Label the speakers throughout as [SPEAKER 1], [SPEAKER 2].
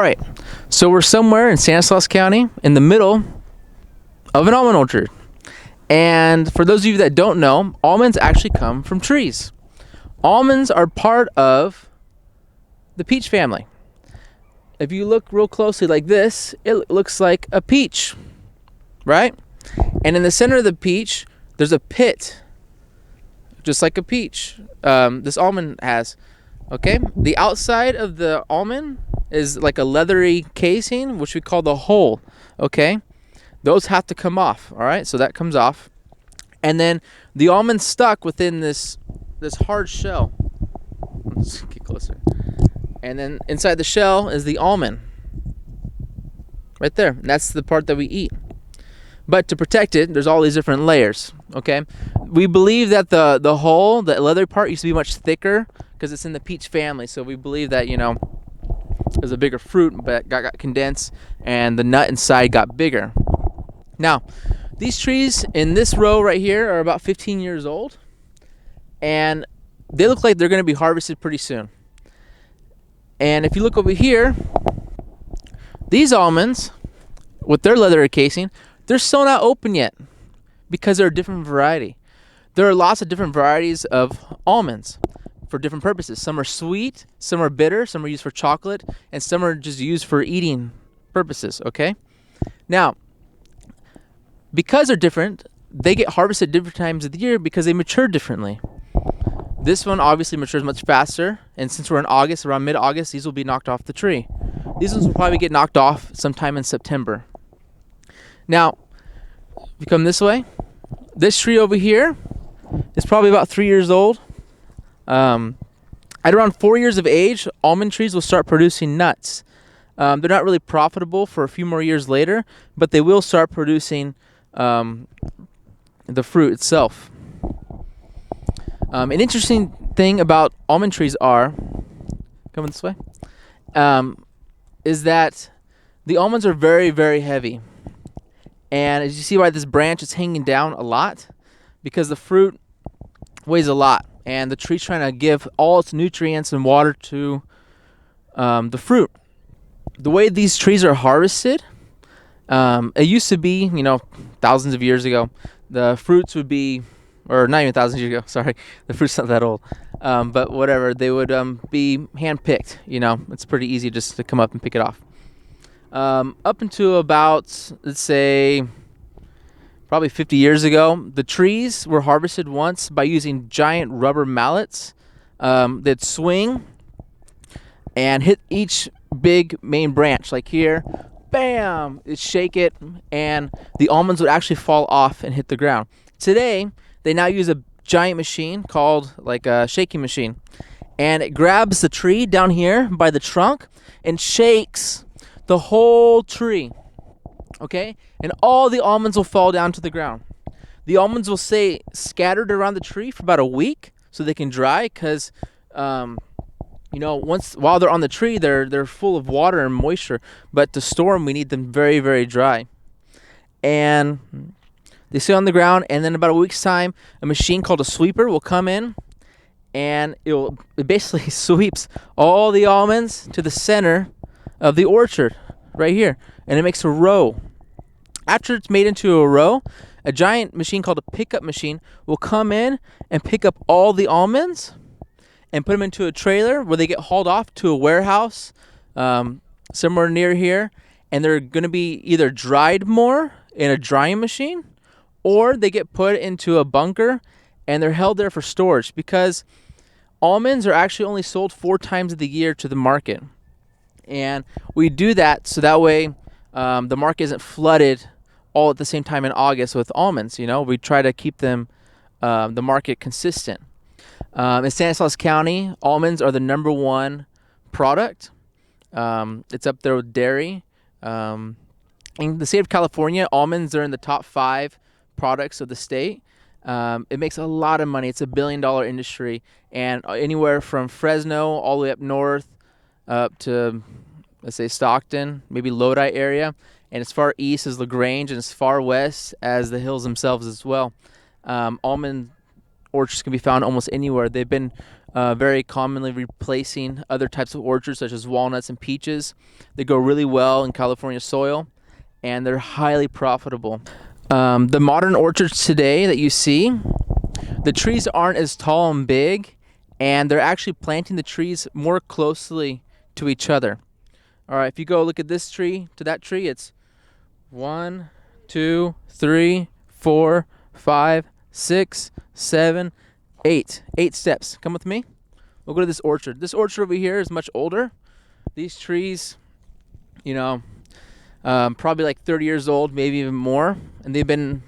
[SPEAKER 1] All right, so we're somewhere in Stanislaus County in the middle of an almond orchard. And for those of you that don't know, almonds actually come from trees. Almonds are part of the peach family. If you look real closely like this, it looks like a peach, right? And in the center of the peach, there's a pit, just like a peach. This almond has, okay? The outside of the almond is like a leathery casing, which we call the hull, okay? Those have to come off, all right? So that comes off. And then the almond's stuck within this hard shell. Let's get closer. And then inside the shell is the almond. Right there. And that's the part that we eat. But to protect it, there's all these different layers, okay? We believe that the hull, the leathery part, used to be much thicker because it's in the peach family. So we believe that, there's a bigger fruit, but got condensed, and the nut inside got bigger. Now, these trees in this row right here are about 15 years old, and they look like they're going to be harvested pretty soon. And if you look over here, these almonds, with their leather casing, they're still not open yet because they're a different variety. There are lots of different varieties of almonds for different purposes. Some are sweet, some are bitter, some are used for chocolate, and some are just used for eating purposes, okay? Now, because they're different, they get harvested different times of the year because they mature differently. This one obviously matures much faster, and since we're in August, around mid-August, these will be knocked off the tree. These ones will probably get knocked off sometime in September. Now, if you come this way, this tree over here is probably about 3 years old. At around 4 years of age, almond trees will start producing nuts. They're not really profitable for a few more years later, but they will start producing the fruit itself. An interesting thing about almond trees coming this way, is that the almonds are very, very heavy. And as you see why this branch is hanging down a lot, because the fruit weighs a lot, and the tree's trying to give all its nutrients and water to the fruit. The way these trees are harvested, it used to be, thousands of years ago, the fruits would be, or not even thousands of years ago, sorry, the fruit's not that old, but whatever, they would be hand-picked, it's pretty easy just to come up and pick it off. Up until about, let's say, probably 50 years ago, the trees were harvested once by using giant rubber mallets that swing and hit each big main branch, like here, bam, it shake it, and the almonds would actually fall off and hit the ground. Today, they now use a giant machine called like a shaking machine, and it grabs the tree down here by the trunk and shakes the whole tree, okay? And all the almonds will fall down to the ground. The almonds will stay scattered around the tree for about a week so they can dry, because while they're on the tree, they're full of water and moisture, but to store them, we need them very, very dry. And they sit on the ground, and then about a week's time, a machine called a sweeper will come in, and it basically sweeps all the almonds to the center of the orchard right here, and it makes a row. After it's made into a row, a giant machine called a pickup machine will come in and pick up all the almonds and put them into a trailer where they get hauled off to a warehouse somewhere near here, and they're going to be either dried more in a drying machine, or they get put into a bunker and they're held there for storage, because almonds are actually only sold 4 times of the year to the market. And we do that so that way the market isn't flooded all at the same time in August with almonds. We try to keep them, the market consistent. In Stanislaus County, almonds are the number 1 product. It's up there with dairy. In the state of California, almonds are in the top 5 products of the state. It makes a lot of money. It's $1 billion industry, and anywhere from Fresno all the way up north up to, let's say, Stockton, maybe Lodi area, and as far east as LaGrange, and as far west as the hills themselves as well. Almond orchards can be found almost anywhere. They've been very commonly replacing other types of orchards such as walnuts and peaches. They grow really well in California soil, and they're highly profitable. The modern orchards today that you see, the trees aren't as tall and big, and they're actually planting the trees more closely to each other. All right, if you go look at this tree to that tree, it's 1, 2, 3, 4, 5, 6, 7, 8. 8 steps. Come with me. We'll go to this orchard. This orchard over here is much older. These trees, probably like 30 years old, maybe even more, and they've been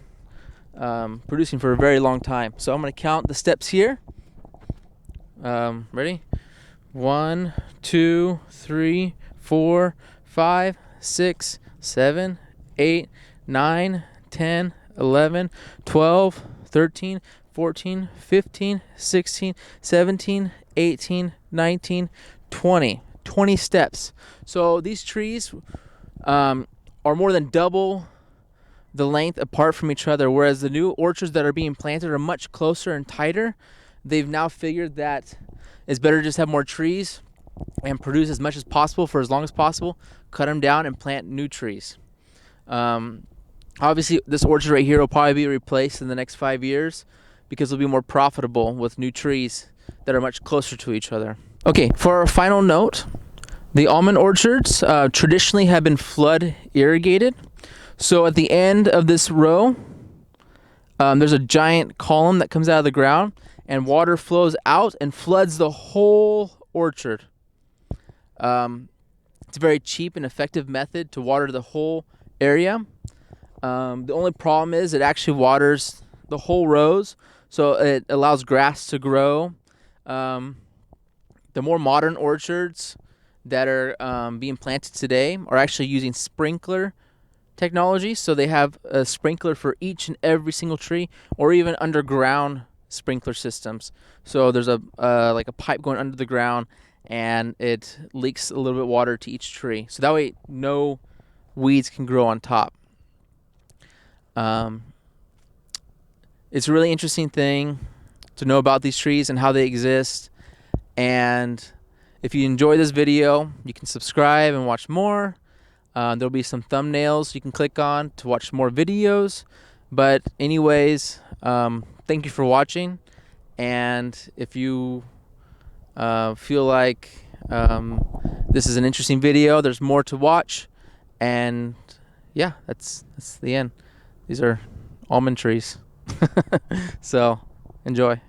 [SPEAKER 1] producing for a very long time. So I'm going to count the steps here. Ready? 1, 2, 3, 4, 5, 6, 7, 8, 9, 10, 11, 12, 13, 14, 15, 16, 17, 18, 19, 20. 20 steps. So these trees are more than double the length apart from each other, whereas the new orchards that are being planted are much closer and tighter. They've now figured that it's better to just have more trees and produce as much as possible for as long as possible, cut them down and plant new trees. Obviously, this orchard right here will probably be replaced in the next 5 years because it'll be more profitable with new trees that are much closer to each other. Okay, for our final note, the almond orchards traditionally have been flood irrigated. So at the end of this row, there's a giant column that comes out of the ground, and water flows out and floods the whole orchard. It's a very cheap and effective method to water the whole area. The only problem is it actually waters the whole rows, so it allows grass to grow. The more modern orchards that are being planted today are actually using sprinkler technology, so they have a sprinkler for each and every single tree, or even underground sprinkler systems. So there's a like a pipe going under the ground, and it leaks a little bit of water to each tree, so that way no weeds can grow on top. It's a really interesting thing to know about these trees and how they exist. And if you enjoy this video, you can subscribe and watch more. There'll be some thumbnails you can click on to watch more videos. But anyways, thank you for watching. And if you feel like this is an interesting video, there's more to watch. And yeah, that's the end. These are almond trees. So enjoy.